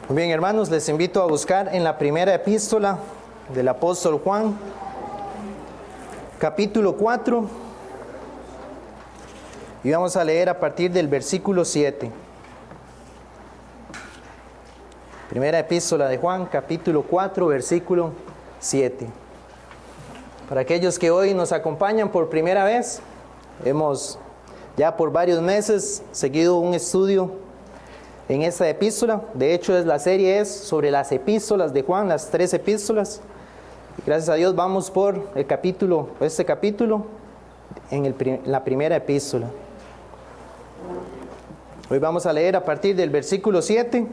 Muy bien, hermanos, les invito a buscar en la primera epístola del apóstol Juan, capítulo 4, y vamos a leer a partir del versículo 7. Primera epístola de Juan, capítulo 4, versículo 7. Para aquellos que hoy nos acompañan por primera vez, hemos ya por varios meses seguido un estudio en esta epístola. De hecho, la serie es sobre las epístolas de Juan, las 3 epístolas. Y gracias a Dios vamos por este capítulo en la primera epístola. Hoy vamos a leer a partir del versículo 7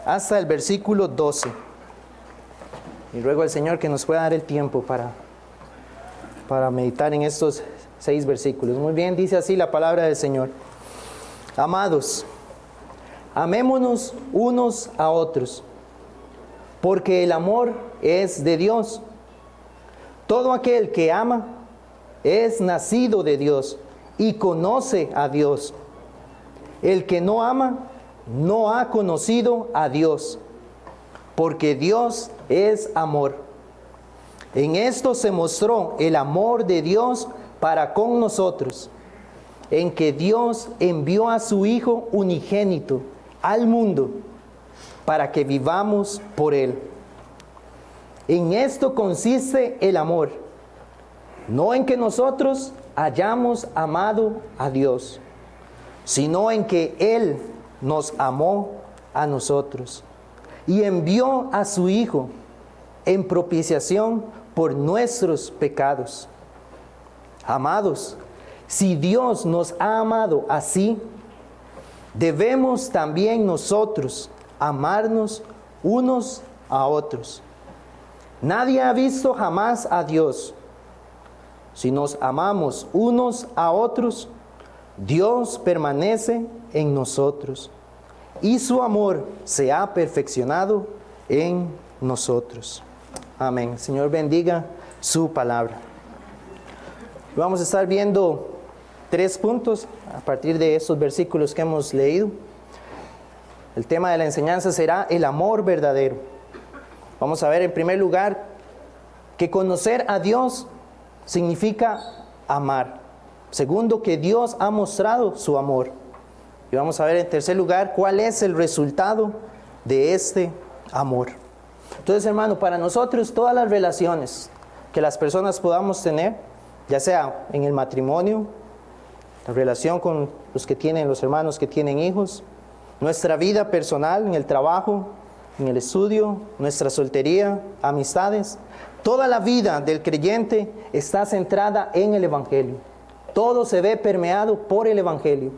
hasta el versículo 12. Y ruego al Señor que nos pueda dar el tiempo para meditar en estos 6 versículos. Muy bien, dice así la palabra del Señor. Amados, amémonos unos a otros, porque el amor es de Dios. Todo aquel que ama es nacido de Dios y conoce a Dios. El que no ama no ha conocido a Dios, porque Dios es amor. En esto se mostró el amor de Dios para con nosotros, en que Dios envió a su Hijo unigénito al mundo para que vivamos por Él. En esto consiste el amor, no en que nosotros hayamos amado a Dios, sino en que Él nos amó a nosotros y envió a su Hijo en propiciación por nuestros pecados. Amados, si Dios nos ha amado así, debemos también nosotros amarnos unos a otros. Nadie ha visto jamás a Dios. Si nos amamos unos a otros, Dios permanece en nosotros y su amor se ha perfeccionado en nosotros. Amén. Señor, bendiga su palabra. Vamos a estar viendo 3 puntos a partir de estos versículos que hemos leído. El tema de la enseñanza será el amor verdadero. Vamos a ver en primer lugar que conocer a Dios significa amar. Segundo, que Dios ha mostrado su amor. Y vamos a ver en tercer lugar cuál es el resultado de este amor. Entonces, hermano, para nosotros todas las relaciones que las personas podamos tener, ya sea en el matrimonio, la relación con los hermanos que tienen hijos, nuestra vida personal, en el trabajo, en el estudio, nuestra soltería, amistades, toda la vida del creyente está centrada en el Evangelio. Todo se ve permeado por el Evangelio.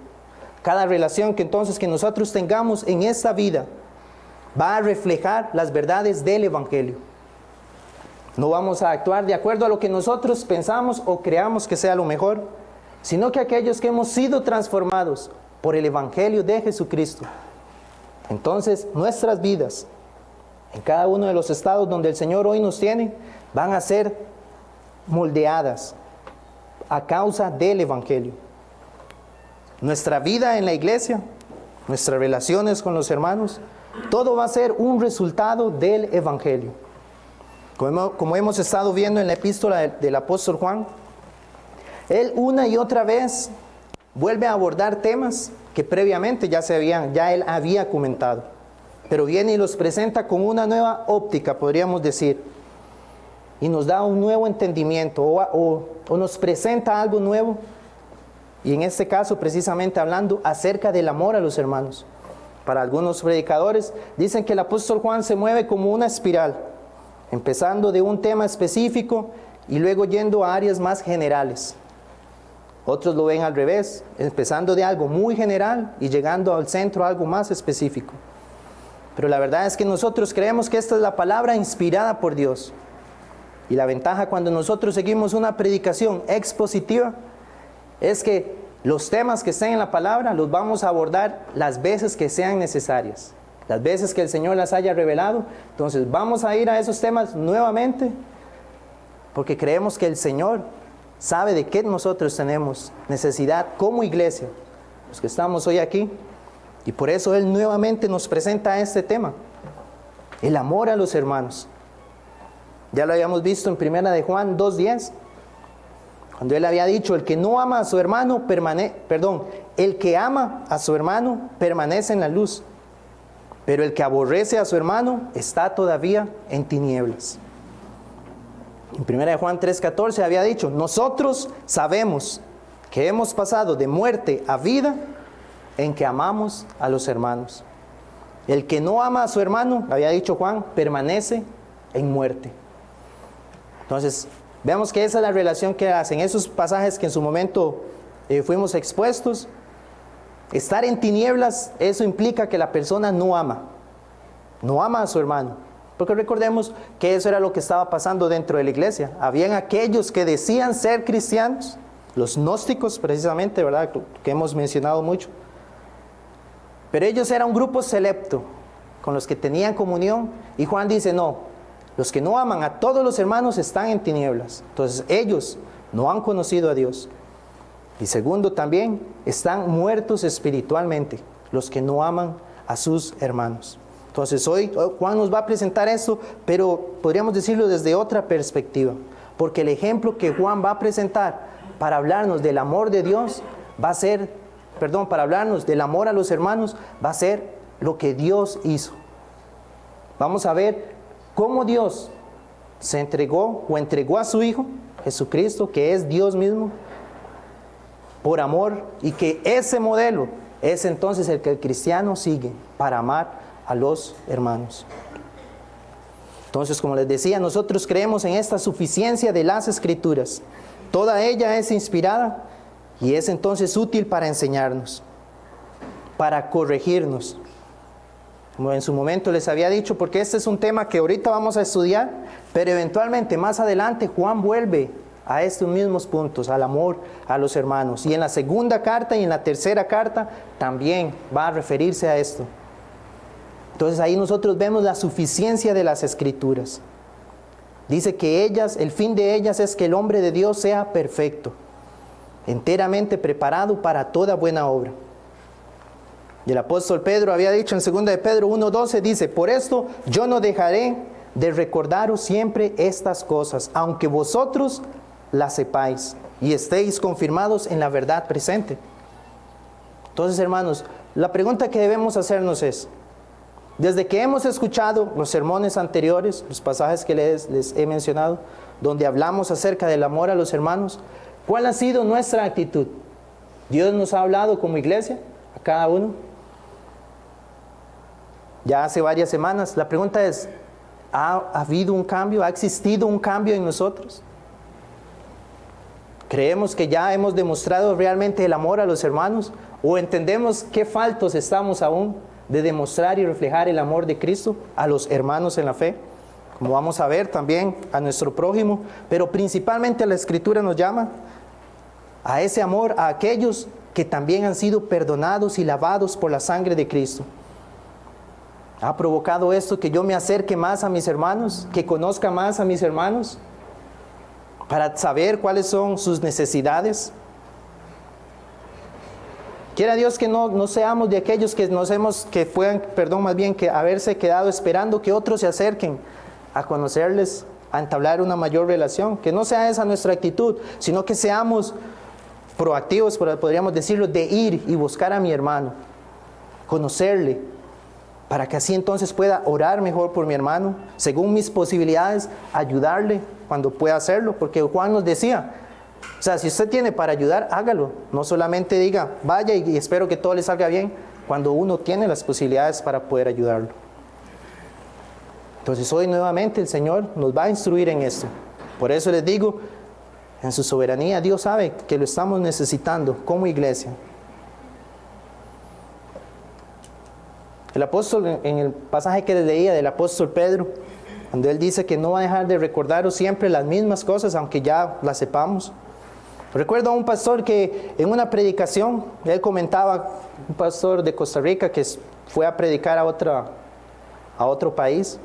Cada relación que nosotros tengamos en esta vida va a reflejar las verdades del Evangelio. No vamos a actuar de acuerdo a lo que nosotros pensamos o creamos que sea lo mejor, sino que aquellos que hemos sido transformados por el Evangelio de Jesucristo. Entonces, nuestras vidas, en cada uno de los estados donde el Señor hoy nos tiene, van a ser moldeadas a causa del Evangelio. Nuestra vida en la iglesia, nuestras relaciones con los hermanos, todo va a ser un resultado del Evangelio. Como hemos estado viendo en la epístola del apóstol Juan, él una y otra vez vuelve a abordar temas que previamente ya él había comentado, pero viene y los presenta con una nueva óptica, podríamos decir, y nos da un nuevo entendimiento o nos presenta algo nuevo, y en este caso precisamente hablando acerca del amor a los hermanos. Para algunos predicadores dicen que el apóstol Juan se mueve como una espiral, empezando de un tema específico y luego yendo a áreas más generales. Otros lo ven al revés, empezando de algo muy general y llegando al centro a algo más específico. Pero la verdad es que nosotros creemos que esta es la palabra inspirada por Dios. Y la ventaja cuando nosotros seguimos una predicación expositiva es que los temas que estén en la palabra los vamos a abordar las veces que sean necesarias. Las veces que el Señor las haya revelado, entonces vamos a ir a esos temas nuevamente, porque creemos que el Señor sabe de qué nosotros tenemos necesidad como iglesia, los que estamos hoy aquí, y por eso Él nuevamente nos presenta este tema, el amor a los hermanos. Ya lo habíamos visto en 1 de Juan 2:10, cuando él había dicho, el que no ama a su hermano el que ama a su hermano permanece en la luz, pero el que aborrece a su hermano está todavía en tinieblas. En 1 de Juan 3:14 había dicho, nosotros sabemos que hemos pasado de muerte a vida en que amamos a los hermanos. El que no ama a su hermano, había dicho Juan, permanece en muerte. Entonces, vemos que esa es la relación que hacen esos pasajes que en su momento fuimos expuestos. Estar en tinieblas, eso implica que la persona no ama a su hermano. Porque recordemos que eso era lo que estaba pasando dentro de la iglesia. Habían aquellos que decían ser cristianos, los gnósticos precisamente, ¿verdad? Que hemos mencionado mucho. Pero ellos eran un grupo selecto, con los que tenían comunión. Y Juan dice, no, los que no aman a todos los hermanos están en tinieblas. Entonces ellos no han conocido a Dios. Y segundo también, están muertos espiritualmente, los que no aman a sus hermanos. Entonces hoy Juan nos va a presentar esto, pero podríamos decirlo desde otra perspectiva. Porque el ejemplo que Juan va a presentar para hablarnos del amor de Dios para hablarnos del amor a los hermanos, va a ser lo que Dios hizo. Vamos a ver cómo Dios se entregó a su Hijo, Jesucristo, que es Dios mismo, por amor, y que ese modelo es entonces el que el cristiano sigue para amar a los hermanos. Entonces, como les decía, nosotros creemos en esta suficiencia de las Escrituras. Toda ella es inspirada y es entonces útil para enseñarnos, para corregirnos. Como en su momento les había dicho, porque este es un tema que ahorita vamos a estudiar, pero eventualmente más adelante Juan vuelve a estos mismos puntos, al amor a los hermanos. Y en la segunda carta y en la tercera carta también va a referirse a esto. Entonces ahí nosotros vemos la suficiencia de las Escrituras. Dice que el fin de ellas es que el hombre de Dios sea perfecto, enteramente preparado para toda buena obra. Y el apóstol Pedro había dicho en 2 de Pedro 1:12, dice, por esto yo no dejaré de recordaros siempre estas cosas, aunque vosotros las sepáis y estéis confirmados en la verdad presente. Entonces, hermanos, la pregunta que debemos hacernos es, desde que hemos escuchado los sermones anteriores, los pasajes que les he mencionado, donde hablamos acerca del amor a los hermanos, ¿cuál ha sido nuestra actitud? ¿Dios nos ha hablado como iglesia, a cada uno? Ya hace varias semanas. La pregunta es, ¿ha habido un cambio? ¿Ha existido un cambio en nosotros? ¿Creemos que ya hemos demostrado realmente el amor a los hermanos? ¿O entendemos qué faltos estamos aún de demostrar y reflejar el amor de Cristo a los hermanos en la fe? Como vamos a ver también a nuestro prójimo, pero principalmente la Escritura nos llama a ese amor a aquellos que también han sido perdonados y lavados por la sangre de Cristo. ¿Ha provocado esto que yo me acerque más a mis hermanos, que conozca más a mis hermanos, para saber cuáles son sus necesidades? Quiera Dios que no seamos de aquellos que que haberse quedado esperando que otros se acerquen a conocerles, a entablar una mayor relación. Que no sea esa nuestra actitud, sino que seamos proactivos, podríamos decirlo, de ir y buscar a mi hermano, conocerle, para que así entonces pueda orar mejor por mi hermano, según mis posibilidades, ayudarle cuando pueda hacerlo, porque Juan nos decía, o sea, si usted tiene para ayudar, hágalo, no solamente diga, vaya y espero que todo le salga bien, cuando uno tiene las posibilidades para poder ayudarlo. Entonces hoy nuevamente el Señor nos va a instruir en esto. Por eso les digo, en su soberanía Dios sabe que lo estamos necesitando como iglesia. El apóstol, en el pasaje que les leía del apóstol Pedro, cuando él dice que no va a dejar de recordaros siempre las mismas cosas, aunque ya las sepamos. Recuerdo a un pastor que en una predicación, él comentaba, un pastor de Costa Rica que fue a predicar a otro país.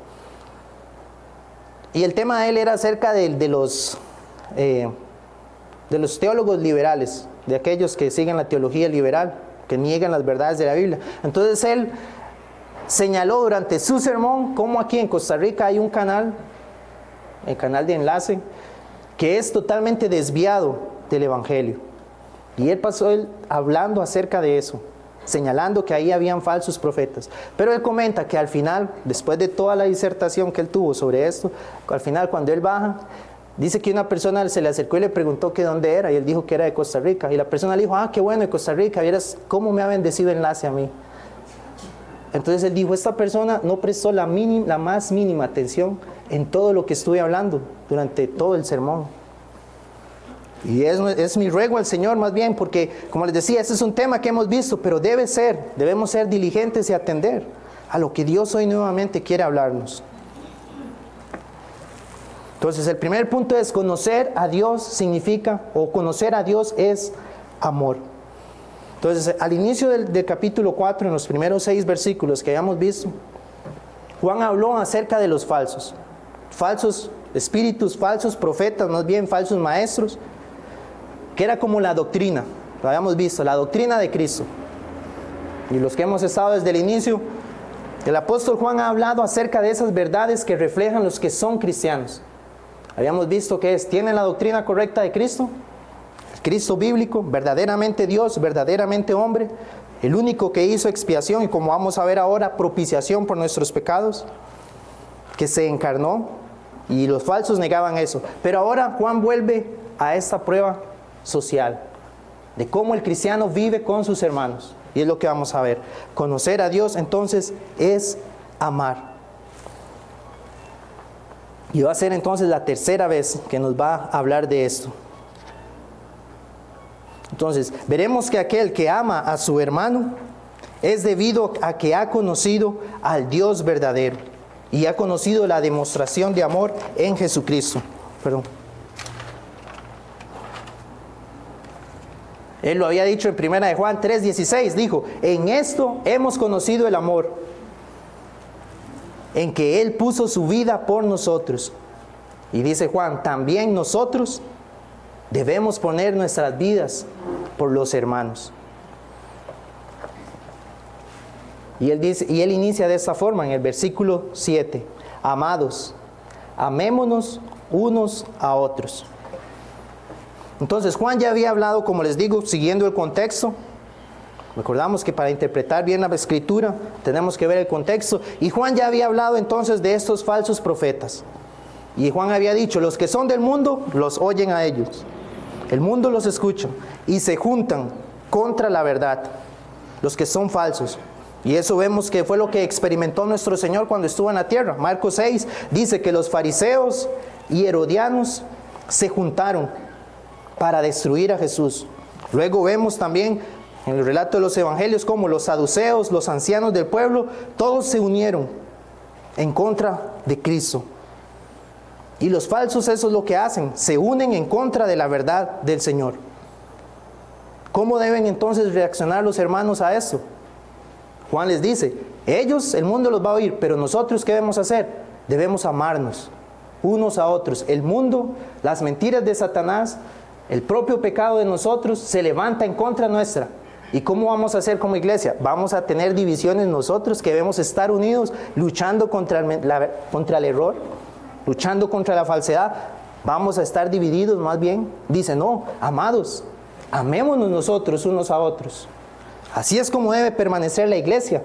Y el tema de él era acerca de los teólogos liberales, de aquellos que siguen la teología liberal, que niegan las verdades de la Biblia. Entonces él señaló durante su sermón cómo aquí en Costa Rica hay un canal, el canal de Enlace, que es totalmente desviado del Evangelio. Y él pasó hablando acerca de eso, señalando que ahí habían falsos profetas. Pero él comenta que al final, después de toda la disertación que él tuvo sobre esto, al final cuando él baja, dice que una persona se le acercó y le preguntó que dónde era, y él dijo que era de Costa Rica. Y la persona le dijo, qué bueno, de Costa Rica, vieras cómo me ha bendecido Enlace a mí. Entonces él dijo, esta persona no prestó la más mínima atención en todo lo que estuve hablando durante todo el sermón. Y es mi ruego al Señor más bien, porque como les decía, este es un tema que hemos visto, pero debemos ser diligentes y atender a lo que Dios hoy nuevamente quiere hablarnos. Entonces el primer punto es conocer a Dios significa, o conocer a Dios es amor. Entonces al inicio del capítulo 4, en los primeros 6 versículos que hayamos visto, Juan habló acerca de los falsos espíritus, falsos profetas, más bien falsos maestros, que era como la doctrina, lo habíamos visto, la doctrina de Cristo. Y los que hemos estado desde el inicio, el apóstol Juan ha hablado acerca de esas verdades que reflejan los que son cristianos. Habíamos visto que tienen la doctrina correcta de Cristo, el Cristo bíblico, verdaderamente Dios, verdaderamente hombre, el único que hizo expiación y, como vamos a ver ahora, propiciación por nuestros pecados, que se encarnó, y los falsos negaban eso. Pero ahora Juan vuelve a esta prueba social de cómo el cristiano vive con sus hermanos, y es lo que vamos a ver. Conocer a Dios entonces es amar, y va a ser entonces la tercera vez que nos va a hablar de esto. Entonces veremos que aquel que ama a su hermano es debido a que ha conocido al Dios verdadero y ha conocido la demostración de amor en Jesucristo. Él lo había dicho en 1 de Juan 3:16, dijo, en esto hemos conocido el amor, en que Él puso su vida por nosotros. Y dice Juan, también nosotros debemos poner nuestras vidas por los hermanos. Y él inicia de esta forma en el versículo 7, amados, amémonos unos a otros. Entonces Juan ya había hablado, como les digo, siguiendo el contexto. Recordamos que para interpretar bien la escritura tenemos que ver el contexto. Y Juan ya había hablado entonces de estos falsos profetas. Y Juan había dicho, los que son del mundo los oyen a ellos. El mundo los escucha y se juntan contra la verdad, los que son falsos. Y eso vemos que fue lo que experimentó nuestro Señor cuando estuvo en la tierra. Marcos 6 dice que los fariseos y herodianos se juntaron para destruir a Jesús. Luego vemos también en el relato de los evangelios como los saduceos, los ancianos del pueblo, todos se unieron en contra de Cristo. Y los falsos eso es lo que hacen, se unen en contra de la verdad del Señor. ¿Cómo deben entonces reaccionar los hermanos a esto? Juan les dice, ellos, el mundo los va a oír, pero nosotros ¿qué debemos hacer? Debemos amarnos unos a otros. El mundo, las mentiras de Satanás, el propio pecado de nosotros se levanta en contra nuestra. ¿Y cómo vamos a hacer como iglesia? Vamos a tener divisiones nosotros que debemos estar unidos, luchando contra el error, luchando contra la falsedad. Vamos a estar divididos más bien. Dice, no, amados, amémonos nosotros unos a otros. Así es como debe permanecer la iglesia.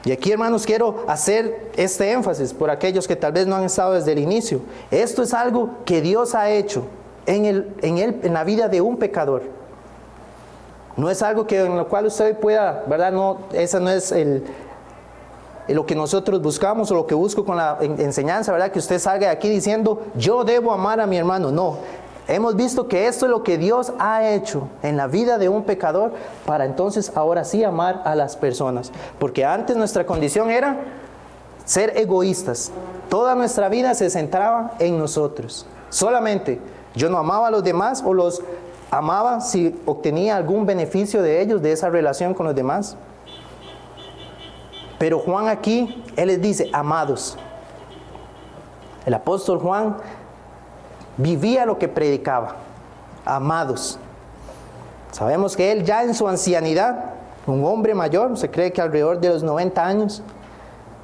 Y aquí, hermanos, quiero hacer este énfasis por aquellos que tal vez no han estado desde el inicio. Esto es algo que Dios ha hecho en la vida de un pecador. No es algo en lo cual usted pueda, ¿verdad? No, esa no es lo que nosotros buscamos o lo que busco con la enseñanza, ¿verdad? Que usted salga de aquí diciendo, yo debo amar a mi hermano. No, hemos visto que esto es lo que Dios ha hecho en la vida de un pecador para entonces ahora sí amar a las personas. Porque antes nuestra condición era ser egoístas. Toda nuestra vida se centraba en nosotros. Solamente yo no amaba a los demás o los amaba si obtenía algún beneficio de ellos, de esa relación con los demás. Pero Juan aquí, él les dice, amados. El apóstol Juan vivía lo que predicaba, amados. Sabemos que él ya en su ancianidad un hombre mayor, se cree que alrededor de los 90 años,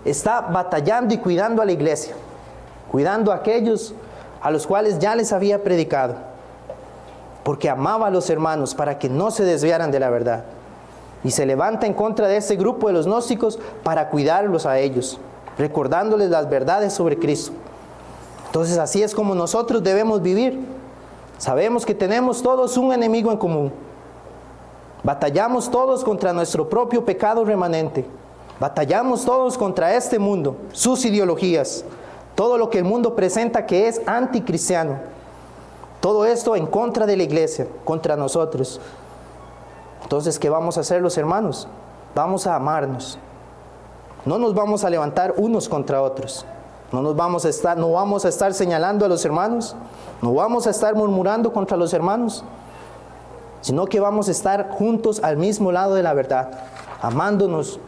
está batallando y cuidando a la iglesia, cuidando a aquellos a los cuales ya les había predicado, porque amaba a los hermanos para que no se desviaran de la verdad. Y se levanta en contra de este grupo de los gnósticos para cuidarlos a ellos, recordándoles las verdades sobre Cristo. Entonces así es como nosotros debemos vivir. Sabemos que tenemos todos un enemigo en común. Batallamos todos contra nuestro propio pecado remanente. Batallamos todos contra este mundo, sus ideologías, todo lo que el mundo presenta que es anticristiano. Todo esto en contra de la iglesia, contra nosotros. Entonces, ¿qué vamos a hacer los hermanos? Vamos a amarnos. No nos vamos a levantar unos contra otros. No vamos a estar señalando a los hermanos. No vamos a estar murmurando contra los hermanos. Sino que vamos a estar juntos al mismo lado de la verdad, amándonos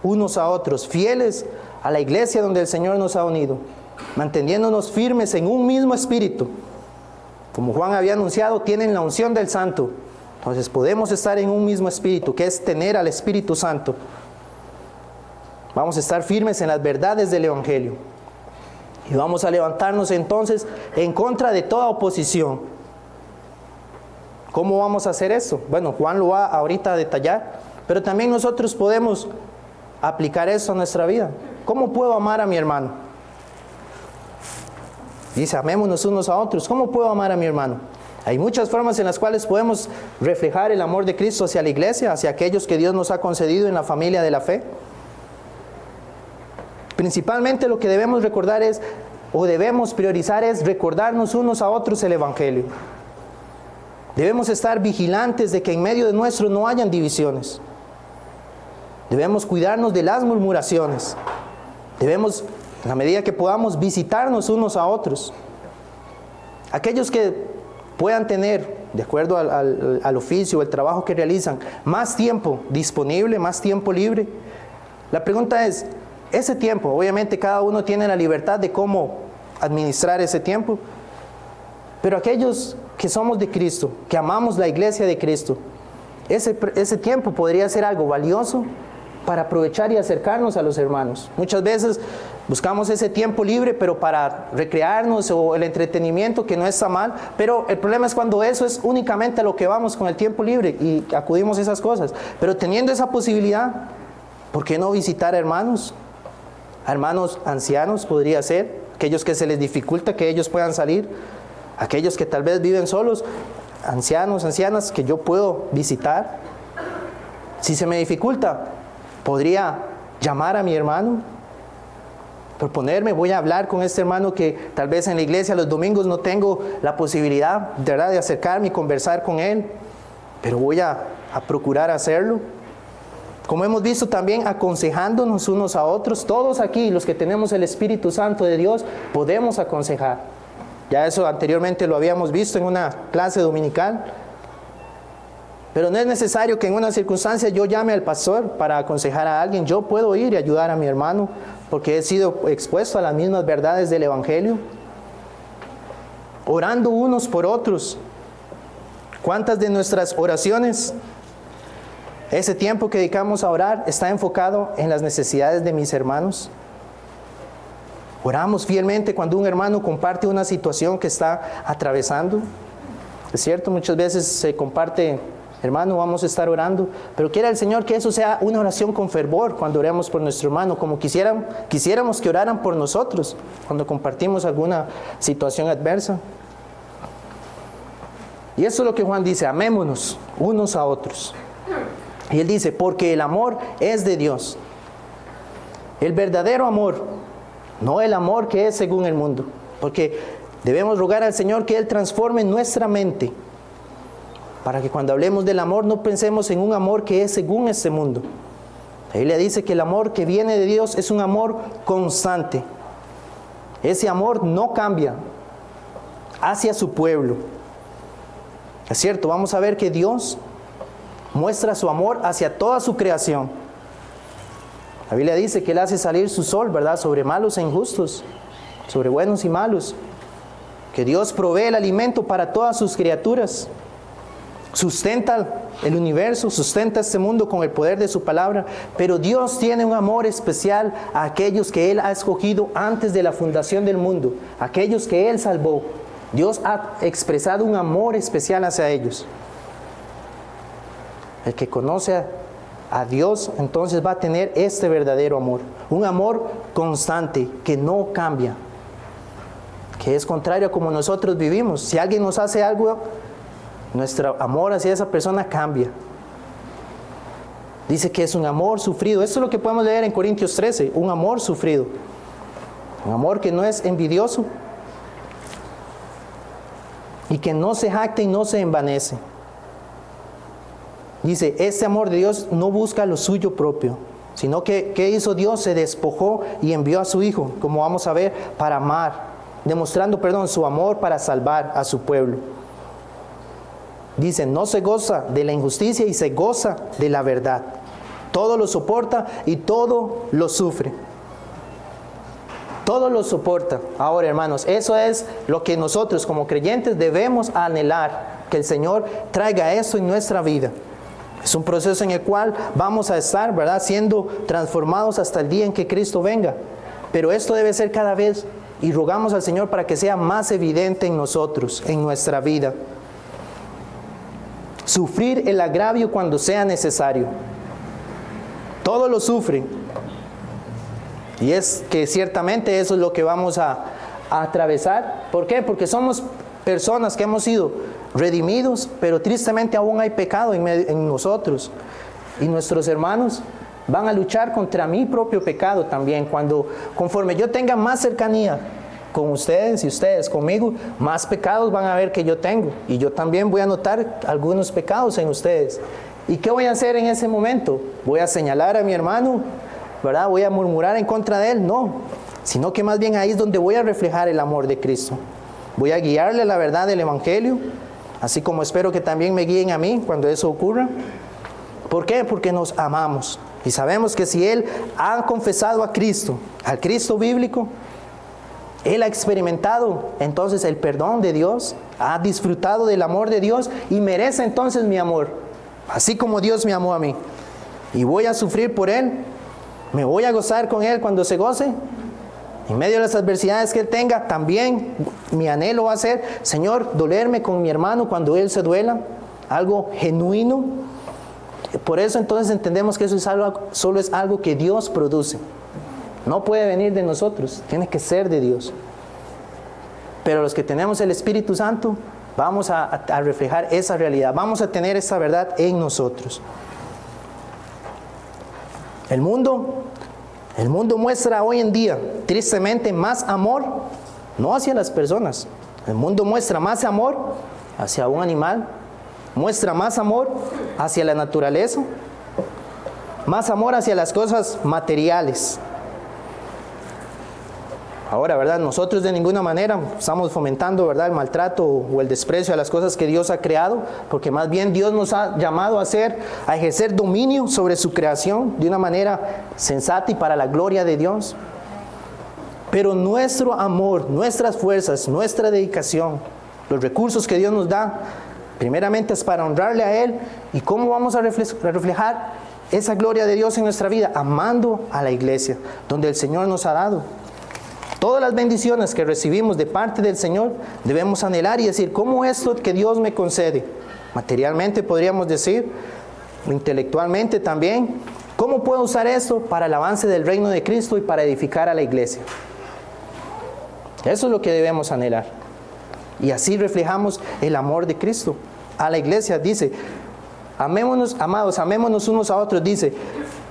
unos a otros, fieles a la iglesia donde el Señor nos ha unido, manteniéndonos firmes en un mismo espíritu. Como Juan había anunciado, tienen la unción del Santo. Entonces podemos estar en un mismo espíritu, que es tener al Espíritu Santo. Vamos a estar firmes en las verdades del Evangelio. Y vamos a levantarnos entonces en contra de toda oposición. ¿Cómo vamos a hacer eso? Bueno, Juan lo va ahorita a detallar, pero también nosotros podemos aplicar eso a nuestra vida. ¿Cómo puedo amar a mi hermano? Dice, amémonos unos a otros. ¿Cómo puedo amar a mi hermano? Hay muchas formas en las cuales podemos reflejar el amor de Cristo hacia la iglesia, hacia aquellos que Dios nos ha concedido en la familia de la fe. Principalmente lo que debemos recordar es, o debemos priorizar es recordarnos unos a otros el Evangelio. Debemos estar vigilantes de que en medio de nuestro no hayan divisiones. Debemos cuidarnos de las murmuraciones. Debemos, en la medida que podamos, visitarnos unos a otros. Aquellos que puedan tener, de acuerdo al oficio o el trabajo que realizan, más tiempo disponible, más tiempo libre. La pregunta es, ese tiempo, obviamente cada uno tiene la libertad de cómo administrar ese tiempo, pero aquellos que somos de Cristo, que amamos la iglesia de Cristo, ese tiempo podría ser algo valioso para aprovechar y acercarnos a los hermanos. Muchas veces buscamos ese tiempo libre, pero para recrearnos o el entretenimiento, que no está mal, pero el problema es cuando eso es únicamente a lo que vamos con el tiempo libre y acudimos a esas cosas. Pero teniendo esa posibilidad, ¿por qué no visitar a hermanos? A hermanos ancianos podría ser, aquellos que se les dificulta que ellos puedan salir, aquellos que tal vez viven solos, ancianos, ancianas que yo puedo visitar. Si se me dificulta, podría llamar a mi hermano, proponerme, voy a hablar con este hermano que tal vez en la iglesia los domingos no tengo la posibilidad, de verdad, de acercarme y conversar con él, pero voy a procurar hacerlo. Como hemos visto también, aconsejándonos unos a otros, todos aquí, los que tenemos el Espíritu Santo de Dios, podemos aconsejar. Ya eso anteriormente lo habíamos visto en una clase dominical. Pero no es necesario que en una circunstancia yo llame al pastor para aconsejar a alguien. Yo puedo ir y ayudar a mi hermano porque he sido expuesto a las mismas verdades del Evangelio. Orando unos por otros. ¿Cuántas de nuestras oraciones, ese tiempo que dedicamos a orar, está enfocado en las necesidades de mis hermanos? Oramos fielmente cuando un hermano comparte una situación que está atravesando. Es cierto, muchas veces se comparte, hermano, vamos a estar orando, pero quiera el Señor que eso sea una oración con fervor cuando oremos por nuestro hermano, como quisiéramos que oraran por nosotros cuando compartimos alguna situación adversa. Y eso es lo que Juan dice, amémonos unos a otros. Y él dice, porque el amor es de Dios. El verdadero amor, no el amor que es según el mundo, porque debemos rogar al Señor que Él transforme nuestra mente, para que cuando hablemos del amor no pensemos en un amor que es según este mundo. La Biblia dice que el amor que viene de Dios es un amor constante. Ese amor no cambia hacia su pueblo. Es cierto, vamos a ver que Dios muestra su amor hacia toda su creación. La Biblia dice que Él hace salir su sol, ¿verdad?, sobre malos e injustos, sobre buenos y malos. Que Dios provee el alimento para todas sus criaturas. sustenta el universo, sustenta este mundo con el poder de su palabra, pero Dios tiene un amor especial a aquellos que Él ha escogido antes de la fundación del mundo, aquellos que Él salvó. Dios ha expresado un amor especial hacia ellos. El que conoce a Dios, entonces va a tener este verdadero amor, un amor constante que no cambia, que es contrario a como nosotros vivimos. Si alguien nos hace algo, nuestro amor hacia esa persona cambia. Dice que es un amor sufrido. Esto es lo que podemos leer en Corintios 13, un amor sufrido. Un amor que no es envidioso y que no se jacta y no se envanece. Dice, este amor de Dios no busca lo suyo propio, sino que, ¿qué hizo Dios? Se despojó y envió a su Hijo, como vamos a ver, para amar, demostrando, su amor para salvar a su pueblo. Dice, no se goza de la injusticia y se goza de la verdad. Todo lo soporta y todo lo sufre. Todo lo soporta. Ahora, hermanos, eso es lo que nosotros como creyentes debemos anhelar, que el Señor traiga eso en nuestra vida. Es un proceso en el cual vamos a estar, siendo transformados hasta el día en que Cristo venga. Pero esto debe ser cada vez, y rogamos al Señor para que sea más evidente en nosotros, en nuestra vida. Sufrir el agravio cuando sea necesario. Todo lo sufre. Y es que ciertamente eso es lo que vamos a atravesar. ¿Por qué? Porque somos personas que hemos sido redimidos, pero tristemente aún hay pecado en nosotros. Y nuestros hermanos van a luchar contra mi propio pecado también. Conforme yo tenga más cercanía con ustedes y ustedes conmigo, más pecados van a ver que yo tengo. Y yo también voy a notar algunos pecados en ustedes. ¿Y qué voy a hacer en ese momento? ¿Voy a señalar a mi hermano? ¿Voy a murmurar en contra de él? No. Sino que más bien ahí es donde voy a reflejar el amor de Cristo. Voy a guiarle la verdad del Evangelio, así como espero que también me guíen a mí cuando eso ocurra. ¿Por qué? Porque nos amamos. Y sabemos que si él ha confesado a Cristo, al Cristo bíblico, él ha experimentado entonces el perdón de Dios, ha disfrutado del amor de Dios y merece entonces mi amor, así como Dios me amó a mí. Y voy a sufrir por él, me voy a gozar con él cuando se goce. En medio de las adversidades que él tenga, también mi anhelo va a ser, Señor, dolerme con mi hermano cuando él se duela, algo genuino. Por eso entonces entendemos que eso solo es algo que Dios produce. No puede venir de nosotros, tiene que ser de Dios. Pero los que tenemos el Espíritu Santo, vamos a reflejar esa realidad, vamos a tener esa verdad en nosotros. El mundo muestra hoy en día, tristemente, más amor, no hacia las personas. El mundo muestra más amor hacia un animal, muestra más amor hacia la naturaleza, más amor hacia las cosas materiales. Ahora, nosotros de ninguna manera estamos fomentando, el maltrato o el desprecio a las cosas que Dios ha creado, porque más bien Dios nos ha llamado a ejercer dominio sobre su creación de una manera sensata y para la gloria de Dios. Pero nuestro amor, nuestras fuerzas, nuestra dedicación, los recursos que Dios nos da, primeramente es para honrarle a Él. ¿Y cómo vamos a reflejar esa gloria de Dios en nuestra vida? Amando a la iglesia, donde el Señor nos ha dado. Todas las bendiciones que recibimos de parte del Señor debemos anhelar y decir, ¿cómo esto que Dios me concede? Materialmente podríamos decir, intelectualmente también, ¿cómo puedo usar esto para el avance del reino de Cristo y para edificar a la iglesia? Eso es lo que debemos anhelar. Y así reflejamos el amor de Cristo a la iglesia. Dice, amémonos, amados, amémonos unos a otros. Dice,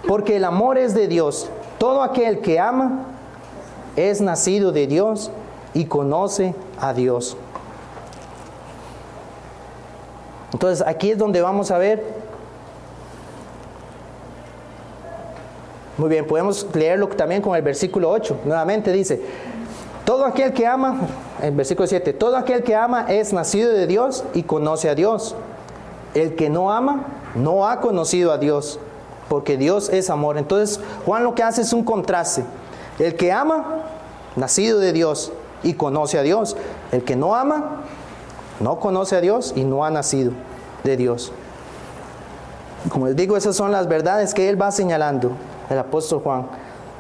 porque el amor es de Dios. Todo aquel que ama es nacido de Dios y conoce a Dios. Entonces aquí es donde vamos a ver. Muy bien, podemos leerlo también con el versículo 8. Nuevamente dice, todo aquel que ama, el versículo 7, todo aquel que ama es nacido de Dios y conoce a Dios. El que no ama no ha conocido a Dios, porque Dios es amor. Entonces Juan lo que hace es un contraste. El que ama, nacido de Dios y conoce a Dios. El que no ama, no conoce a Dios y no ha nacido. de Dios. Como les digo, esas son las verdades que él va señalando, el apóstol Juan.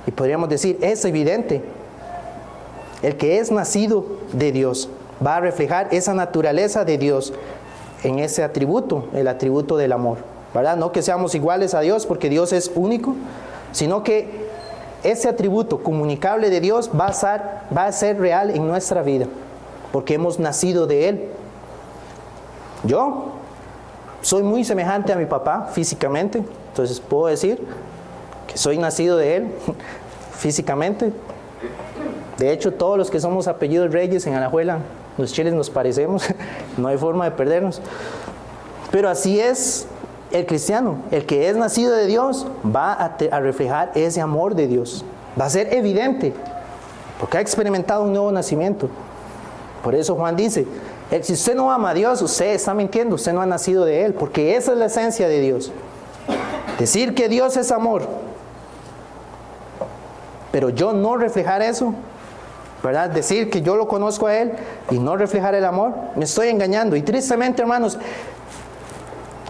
Y podríamos decir, es evidente, el que es nacido de Dios va a reflejar esa naturaleza de Dios en ese atributo, el atributo del amor, ¿verdad? No que seamos iguales a Dios porque Dios es único, sino que ese atributo comunicable de Dios va a ser real en nuestra vida, porque hemos nacido de Él. Yo soy muy semejante a mi papá físicamente, entonces puedo decir que soy nacido de Él físicamente. De hecho, todos los que somos apellidos Reyes en Alajuela, los chiles nos parecemos, no hay forma de perdernos. Pero así es el cristiano, el que es nacido de Dios va a reflejar ese amor de Dios. Va a ser evidente, porque ha experimentado un nuevo nacimiento. Por eso Juan dice, si usted no ama a Dios, usted está mintiendo, usted no ha nacido de Él, porque esa es la esencia de Dios. Decir que Dios es amor, pero yo no reflejar eso, ¿verdad? Decir que yo lo conozco a Él y no reflejar el amor, me estoy engañando. Y tristemente, hermanos,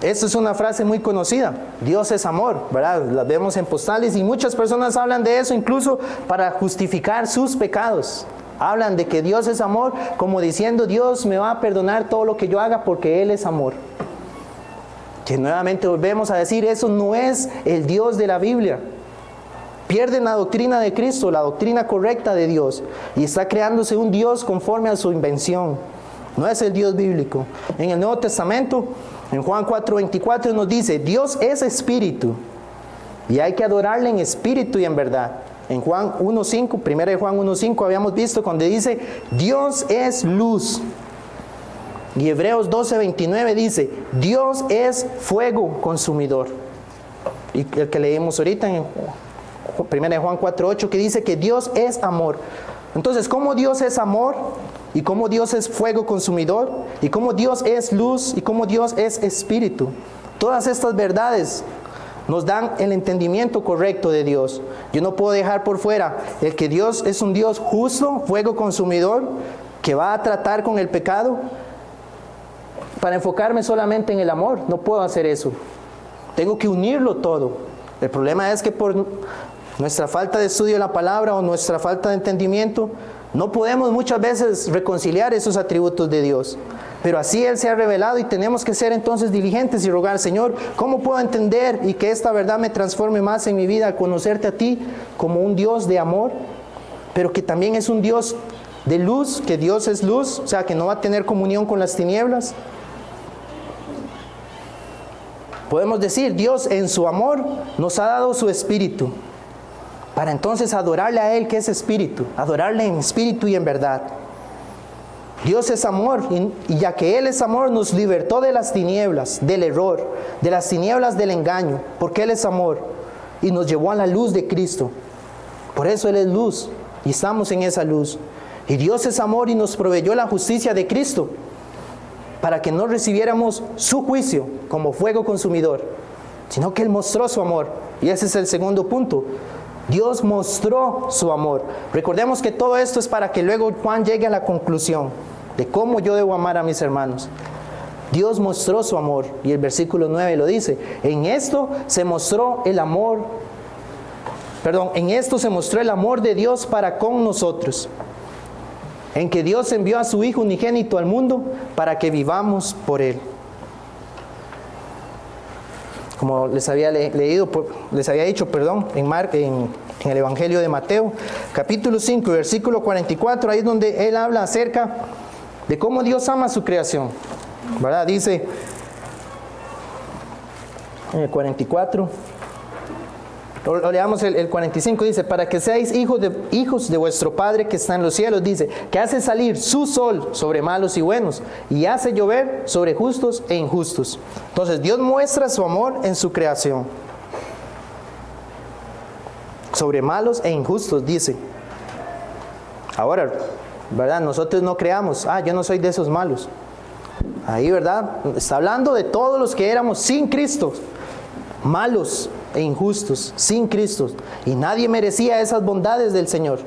esta es una frase muy conocida, Dios es amor, ¿verdad? La vemos en postales y muchas personas hablan de eso incluso para justificar sus pecados. Hablan de que Dios es amor como diciendo, Dios me va a perdonar todo lo que yo haga porque Él es amor. Que nuevamente volvemos a decir, eso no es el Dios de la Biblia. Pierden la doctrina de Cristo, la doctrina correcta de Dios, y está creándose un Dios conforme a su invención. No es el Dios bíblico. En el Nuevo Testamento, en Juan 4:24 nos dice, Dios es espíritu, y hay que adorarle en espíritu y en verdad. En Juan 1:5, 1 Juan 1:5 habíamos visto cuando dice, Dios es luz. Y Hebreos 12:29 dice, Dios es fuego consumidor. Y el que leímos ahorita en 1 Juan 4:8 que dice que Dios es amor. Entonces, ¿cómo Dios es amor? ¿Y cómo Dios es fuego consumidor? ¿Y cómo Dios es luz? ¿Y cómo Dios es espíritu? Todas estas verdades nos dan el entendimiento correcto de Dios. Yo no puedo dejar por fuera el que Dios es un Dios justo, fuego consumidor, que va a tratar con el pecado, para enfocarme solamente en el amor. No puedo hacer eso. Tengo que unirlo todo. El problema es que por nuestra falta de estudio de la palabra o nuestra falta de entendimiento, no podemos muchas veces reconciliar esos atributos de Dios. Pero así Él se ha revelado y tenemos que ser entonces diligentes y rogar, Señor, ¿cómo puedo entender y que esta verdad me transforme más en mi vida al conocerte a ti como un Dios de amor, pero que también es un Dios de luz, que Dios es luz, o sea, que no va a tener comunión con las tinieblas? Podemos decir, Dios en su amor nos ha dado su espíritu, para entonces adorarle a Él que es espíritu, adorarle en espíritu y en verdad. Dios es amor, y ya que Él es amor, nos libertó de las tinieblas, del error, de las tinieblas del engaño, porque Él es amor, y nos llevó a la luz de Cristo. Por eso Él es luz, y estamos en esa luz. Y Dios es amor y nos proveyó la justicia de Cristo, para que no recibiéramos su juicio como fuego consumidor, sino que Él mostró su amor. Y ese es el segundo punto. Dios mostró su amor. Recordemos que todo esto es para que luego Juan llegue a la conclusión de cómo yo debo amar a mis hermanos. Dios mostró su amor, y el versículo 9 lo dice. En esto se mostró el amor de Dios para con nosotros, en que Dios envió a su Hijo unigénito al mundo para que vivamos por Él. Como les había dicho, en el Evangelio de Mateo, capítulo 5, versículo 44, ahí es donde Él habla acerca de cómo Dios ama su creación, ¿verdad? Dice en el 44, o leamos el 45, dice, para que seáis hijos de vuestro Padre que está en los cielos, dice, que hace salir su sol sobre malos y buenos, y hace llover sobre justos e injustos. Entonces, Dios muestra su amor en su creación, sobre malos e injustos, dice. Ahora, ¿verdad? Nosotros no creamos, yo no soy de esos malos. Ahí, ¿verdad? Está hablando de todos los que éramos sin Cristo, malos e injustos, sin Cristo, y nadie merecía esas bondades del Señor,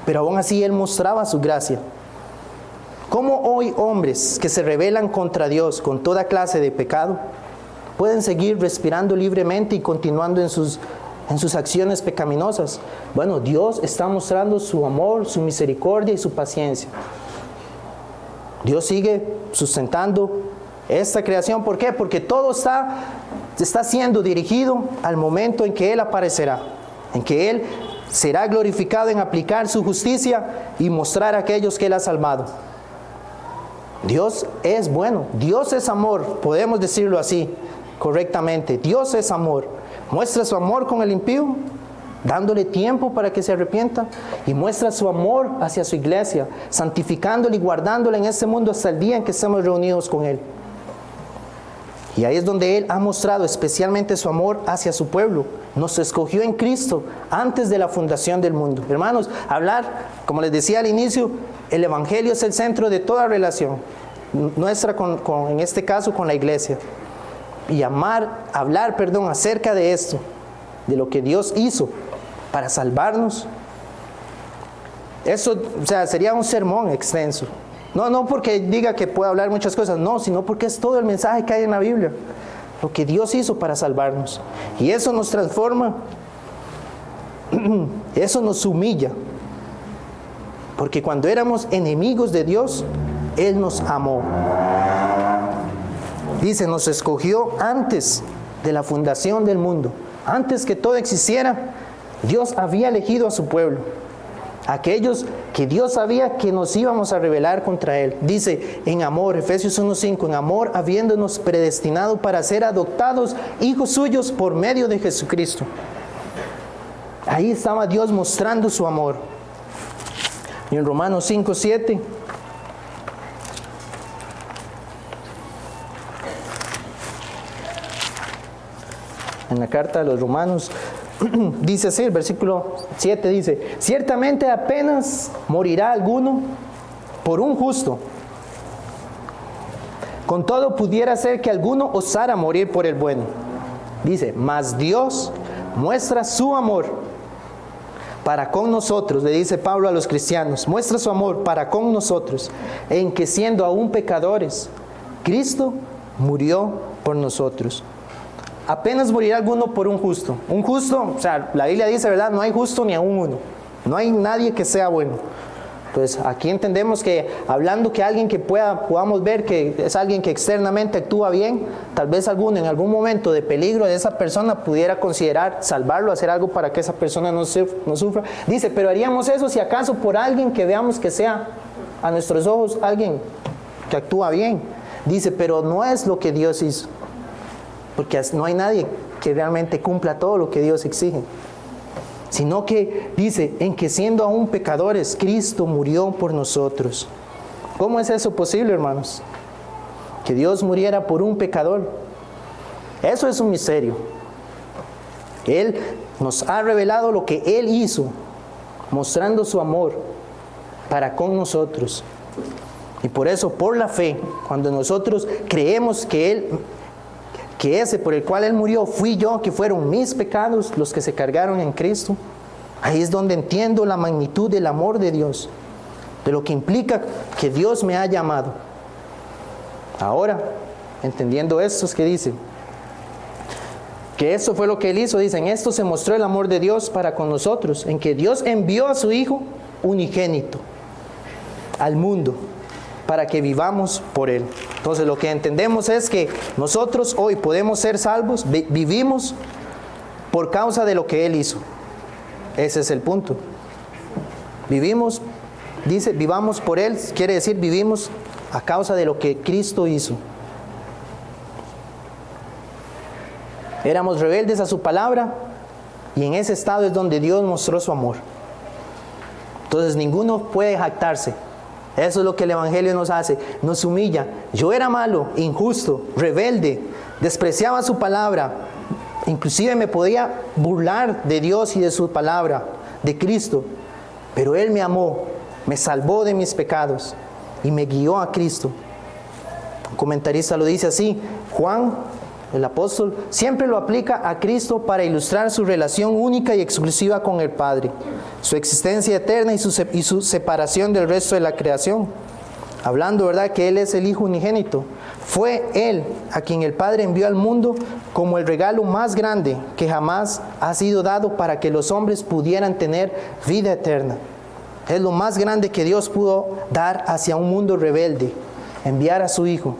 pero aún así Él mostraba su gracia. ¿Cómo hoy hombres que se rebelan contra Dios con toda clase de pecado pueden seguir respirando libremente y continuando en sus acciones pecaminosas? Bueno, Dios está mostrando su amor, su misericordia y su paciencia. Dios sigue sustentando esta creación. ¿Por qué? Porque todo está siendo dirigido al momento en que Él aparecerá, en que Él será glorificado en aplicar su justicia y mostrar a aquellos que Él ha salvado. Dios es bueno, Dios es amor, podemos decirlo así correctamente. Dios es amor. Muestra su amor con el impío, dándole tiempo para que se arrepienta, y muestra su amor hacia su iglesia, santificándola y guardándola en este mundo hasta el día en que estemos reunidos con Él. Y ahí es donde Él ha mostrado especialmente su amor hacia su pueblo. Nos escogió en Cristo antes de la fundación del mundo. Hermanos, como les decía al inicio, el Evangelio es el centro de toda relación nuestra en este caso con la iglesia. Y hablar acerca de esto, de lo que Dios hizo para salvarnos, eso, sería un sermón extenso. No porque diga que puedo hablar muchas cosas, no, sino porque es todo el mensaje que hay en la Biblia, lo que Dios hizo para salvarnos. Y eso nos transforma, eso nos humilla, porque cuando éramos enemigos de Dios, Él nos amó. Dice, nos escogió antes de la fundación del mundo. Antes que todo existiera, Dios había elegido a su pueblo, aquellos que Dios sabía que nos íbamos a rebelar contra Él. Dice, en amor, Efesios 1:5, en amor, habiéndonos predestinado para ser adoptados hijos suyos por medio de Jesucristo. Ahí estaba Dios mostrando su amor. Y en Romanos 5:7, en la carta de los Romanos, dice así, el versículo 7 dice, ciertamente apenas morirá alguno por un justo. Con todo pudiera ser que alguno osara morir por el bueno. Dice, mas Dios muestra su amor para con nosotros, le dice Pablo a los cristianos, muestra su amor para con nosotros, en que siendo aún pecadores, Cristo murió por nosotros. Apenas morirá alguno por un justo. Un justo, la Biblia dice, ¿verdad? No hay justo ni aún uno. No hay nadie que sea bueno. Entonces, aquí entendemos que hablando que alguien que podamos ver que es alguien que externamente actúa bien, tal vez en algún momento de peligro de esa persona pudiera considerar salvarlo, hacer algo para que esa persona no sufra. Dice, pero haríamos eso si acaso por alguien que veamos que sea a nuestros ojos alguien que actúa bien. Dice, pero no es lo que Dios hizo. Porque no hay nadie que realmente cumpla todo lo que Dios exige. Sino que dice, en que siendo aún pecadores, Cristo murió por nosotros. ¿Cómo es eso posible, hermanos? Que Dios muriera por un pecador. Eso es un misterio. Él nos ha revelado lo que Él hizo, mostrando su amor para con nosotros. Y por eso, por la fe, cuando nosotros creemos que ese por el cual Él murió fui yo, que fueron mis pecados los que se cargaron en Cristo, ahí es donde entiendo la magnitud del amor de Dios, de lo que implica que Dios me ha llamado. Ahora, entendiendo esto, es que dice que esto fue lo que Él hizo. Dicen, esto se mostró el amor de Dios para con nosotros, en que Dios envió a su Hijo unigénito al mundo, para que vivamos por Él. Entonces lo que entendemos es que nosotros hoy podemos ser salvos, vivimos por causa de lo que Él hizo. Ese es el punto. Vivimos, dice, vivamos por Él, quiere decir vivimos a causa de lo que Cristo hizo. Éramos rebeldes a su palabra y en ese estado es donde Dios mostró su amor. Entonces ninguno puede jactarse. Eso es lo que el Evangelio nos hace, nos humilla. Yo era malo, injusto, rebelde, despreciaba su palabra, inclusive me podía burlar de Dios y de su palabra, de Cristo, pero Él me amó, me salvó de mis pecados y me guió a Cristo. Un comentarista lo dice así, Juan, el apóstol, siempre lo aplica a Cristo para ilustrar su relación única y exclusiva con el Padre, su existencia eterna y su separación del resto de la creación. hablando, ¿verdad?, que Él es el Hijo unigénito. Fue Él a quien el Padre envió al mundo como el regalo más grande que jamás ha sido dado para que los hombres pudieran tener vida eterna. Es lo más grande que Dios pudo dar hacia un mundo rebelde, enviar a su Hijo.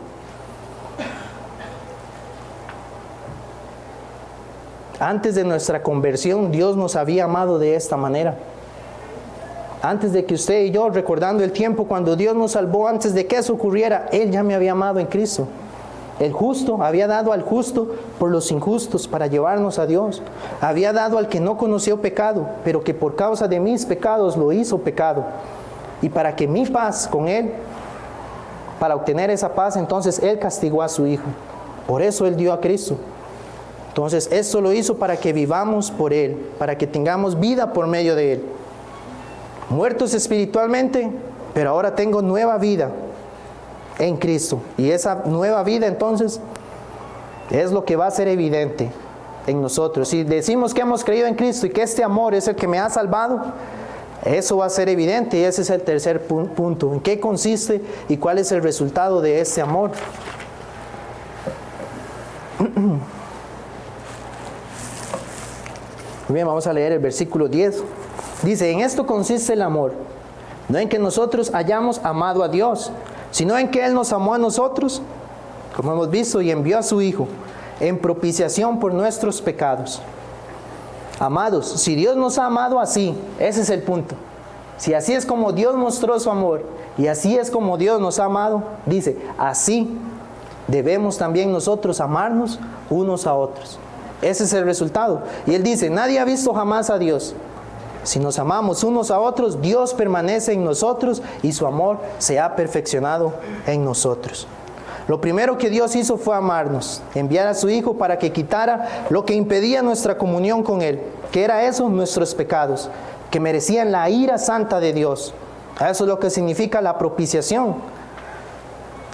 Antes de nuestra conversión, Dios nos había amado de esta manera. Antes de que usted y yo, recordando el tiempo cuando Dios nos salvó, antes de que eso ocurriera, Él ya me había amado en Cristo. El justo había dado al justo por los injustos para llevarnos a Dios. Había dado al que no conoció pecado, pero que por causa de mis pecados lo hizo pecado. Y para que mi paz con Él, para obtener esa paz, entonces Él castigó a su Hijo. Por eso Él dio a Cristo. Entonces esto lo hizo para que vivamos por Él, para que tengamos vida por medio de Él. Muertos espiritualmente, pero ahora tengo nueva vida en Cristo. Y esa nueva vida entonces es lo que va a ser evidente en nosotros. Si decimos que hemos creído en Cristo y que este amor es el que me ha salvado, eso va a ser evidente. Y ese es el tercer punto. ¿En qué consiste y cuál es el resultado de ese amor? Bien, vamos a leer el versículo 10. Dice, en esto consiste el amor, no en que nosotros hayamos amado a Dios, sino en que Él nos amó a nosotros, como hemos visto, y envió a su Hijo, en propiciación por nuestros pecados. Amados, si Dios nos ha amado así, ese es el punto. Si así es como Dios mostró su amor, y así es como Dios nos ha amado, dice, así debemos también nosotros amarnos unos a otros. Ese es el resultado. Y Él dice, nadie ha visto jamás a Dios. Si nos amamos unos a otros, Dios permanece en nosotros y su amor se ha perfeccionado en nosotros. Lo primero que Dios hizo fue amarnos, enviar a su Hijo para que quitara lo que impedía nuestra comunión con Él. ¿Qué era eso? Nuestros pecados, que merecían la ira santa de Dios. Eso es lo que significa la propiciación.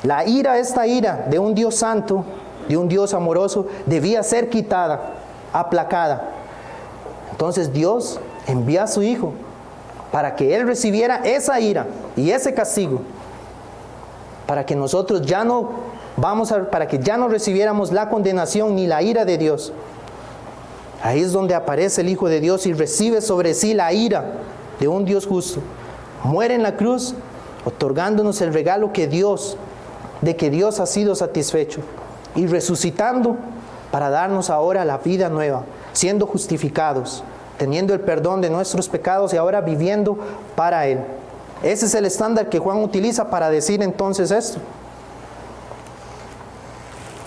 La ira, esta ira de un Dios santo, de un Dios amoroso, debía ser quitada, aplacada. Entonces Dios envía a su Hijo para que Él recibiera esa ira y ese castigo, para que nosotros para que ya no recibiéramos la condenación ni la ira de Dios. Ahí es donde aparece el Hijo de Dios y recibe sobre sí la ira de un Dios justo. Muere en la cruz, otorgándonos el regalo de que Dios ha sido satisfecho, y resucitando para darnos ahora la vida nueva, siendo justificados, teniendo el perdón de nuestros pecados y ahora viviendo para Él. Ese es el estándar que Juan utiliza para decir entonces esto.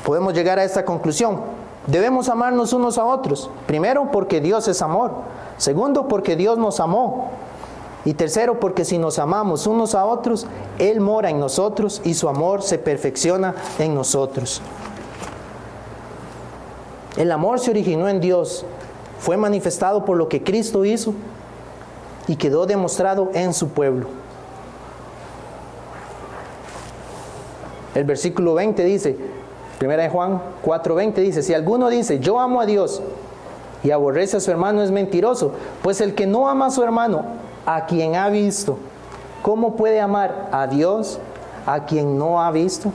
Podemos llegar a esta conclusión. Debemos amarnos unos a otros. Primero, porque Dios es amor. Segundo, porque Dios nos amó. Y tercero, porque si nos amamos unos a otros, Él mora en nosotros y su amor se perfecciona en nosotros. El amor se originó en Dios, fue manifestado por lo que Cristo hizo y quedó demostrado en su pueblo. El versículo 20 dice, 1 Juan 4:20 dice, si alguno dice, yo amo a Dios y aborrece a su hermano, es mentiroso, pues el que no ama a su hermano, a quien ha visto, ¿cómo puede amar a Dios a quien no ha visto?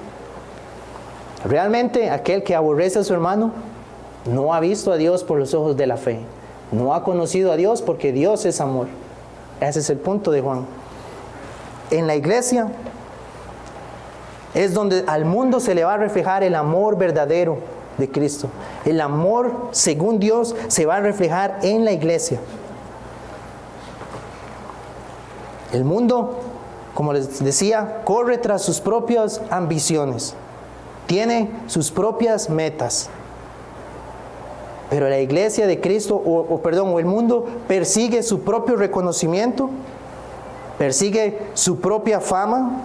Realmente aquel que aborrece a su hermano no ha visto a Dios por los ojos de la fe. No ha conocido a Dios porque Dios es amor. Ese es el punto de Juan. En la iglesia es donde al mundo se le va a reflejar el amor verdadero de Cristo. El amor según Dios se va a reflejar en la iglesia. El mundo, como les decía, corre tras sus propias ambiciones. Tiene sus propias metas. Pero la iglesia de Cristo, o el mundo, persigue su propio reconocimiento, persigue su propia fama,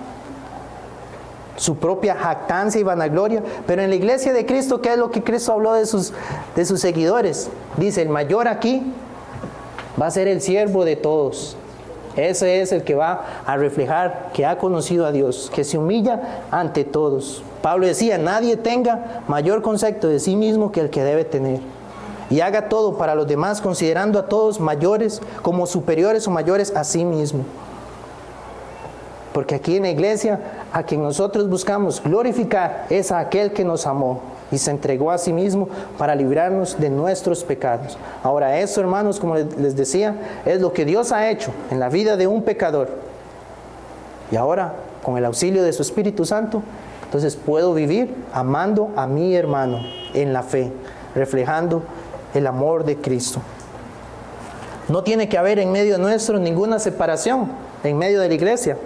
su propia jactancia y vanagloria. Pero en la iglesia de Cristo, ¿qué es lo que Cristo habló de sus seguidores? Dice, el mayor aquí va a ser el siervo de todos. Ese es el que va a reflejar que ha conocido a Dios, que se humilla ante todos. Pablo decía, nadie tenga mayor concepto de sí mismo que el que debe tener. Y haga todo para los demás, considerando a todos mayores como superiores o mayores a sí mismo. Porque aquí en la iglesia, a quien nosotros buscamos glorificar es a aquel que nos amó y se entregó a sí mismo para librarnos de nuestros pecados. Ahora, eso, hermanos, como les decía, es lo que Dios ha hecho en la vida de un pecador. Y ahora, con el auxilio de su Espíritu Santo, entonces puedo vivir amando a mi hermano en la fe, reflejando el amor de Cristo. No tiene que haber en medio nuestro ninguna separación en medio de la iglesia.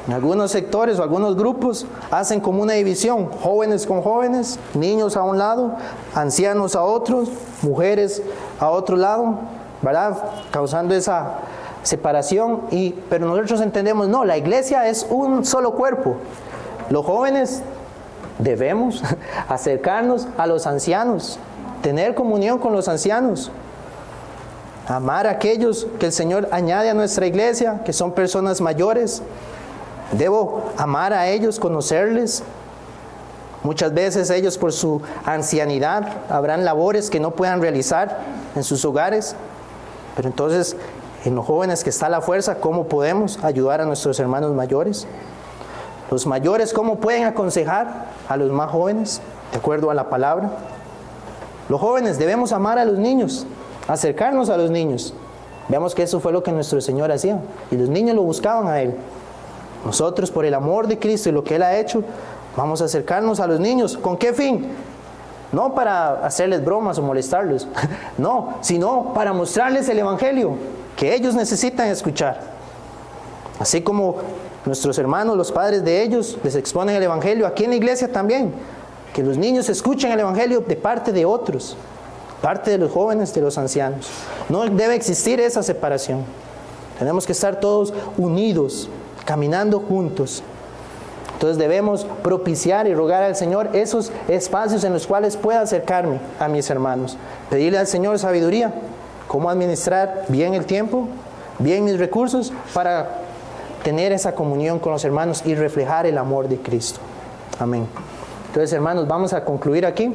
En algunos sectores o algunos grupos hacen como una división, jóvenes con jóvenes, niños a un lado, ancianos a otros, mujeres a otro lado, ¿verdad? Causando esa separación. Pero nosotros entendemos, no, la iglesia es un solo cuerpo. Los jóvenes debemos acercarnos a los ancianos, tener comunión con los ancianos, amar a aquellos que el Señor añade a nuestra iglesia, que son personas mayores. Debo amar a ellos, conocerles. Muchas veces ellos por su ancianidad habrán labores que no puedan realizar en sus hogares. Pero entonces, en los jóvenes que está la fuerza, ¿cómo podemos ayudar a nuestros hermanos mayores? Los mayores, ¿cómo pueden aconsejar a los más jóvenes? De acuerdo a la palabra. Los jóvenes debemos amar a los niños, acercarnos a los niños. Veamos que eso fue lo que nuestro Señor hacía. Y los niños lo buscaban a Él. Nosotros, por el amor de Cristo y lo que Él ha hecho, vamos a acercarnos a los niños. ¿Con qué fin? No para hacerles bromas o molestarlos, no, sino para mostrarles el Evangelio que ellos necesitan escuchar. Así como nuestros hermanos, los padres de ellos, les exponen el Evangelio, aquí en la iglesia también, que los niños escuchen el Evangelio de parte de otros, parte de los jóvenes, de los ancianos. No debe existir esa separación. Tenemos que estar todos unidos, caminando juntos. Entonces debemos propiciar y rogar al Señor esos espacios en los cuales pueda acercarme a mis hermanos. Pedirle al Señor sabiduría, cómo administrar bien el tiempo, bien mis recursos, para tener esa comunión con los hermanos y reflejar el amor de Cristo. Amén. Entonces, hermanos, vamos a concluir aquí.